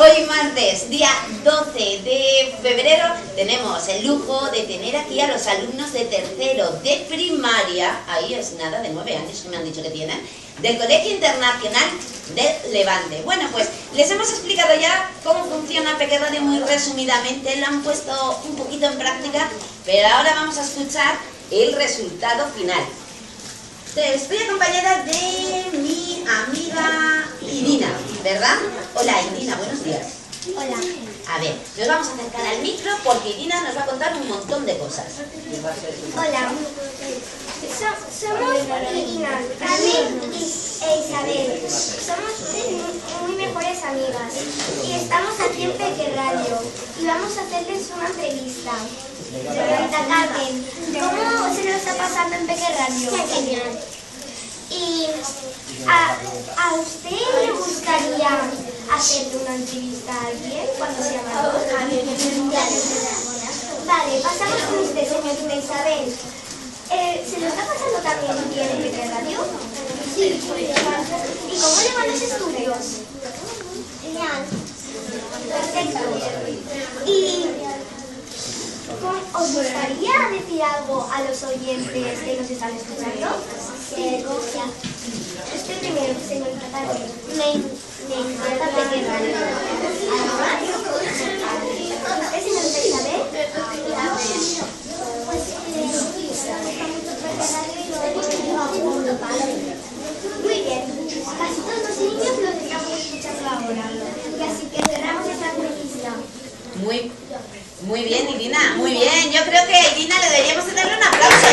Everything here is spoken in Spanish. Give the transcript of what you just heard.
Hoy martes, día 12 de febrero, tenemos el lujo de tener aquí a los alumnos de tercero de primaria, ahí es nada, de 9 años que me han dicho que tienen, del Colegio Internacional de Levante. Bueno, pues les hemos explicado ya cómo funciona Peque Radio muy resumidamente, lo han puesto un poquito en práctica, pero ahora vamos a escuchar el resultado final. Estoy acompañada de mi amiga Irina, ¿verdad? Hola Irina, buenos días. Hola. A ver, nos vamos a acercar al micro porque Irina nos va a contar un montón de cosas. Hola. Somos Irina, Carmen e Isabel. Somos muy mejores amigas y estamos aquí en Peque Radio y vamos a hacerles una entrevista. Señorita Carmen, ¿cómo se lo está pasando en Peque Radio? Genial. ¿Y a usted le gustaría hacerle una entrevista a alguien cuando se llama Javier? Vale, pasamos con usted, señorita Isabel. ¿Se lo está pasando también bien en Peque Radio? Sí. ¿Y cómo le van los estudios? Genial. Perfecto. ¿Y os gustaría decir algo a los oyentes que nos están escuchando? Usted primero, señorita Carmen. Me encanta Peque Radio. ¿Usted, señorita Isabel? Pues me gusta mucho Peque Radio. Muy bien. Casi todos los niños los estamos escuchando ahora. Y así que cerramos esta entrevista. Muy bien, Irina, muy bien. Yo creo que a Irina le deberíamos de darle un aplauso.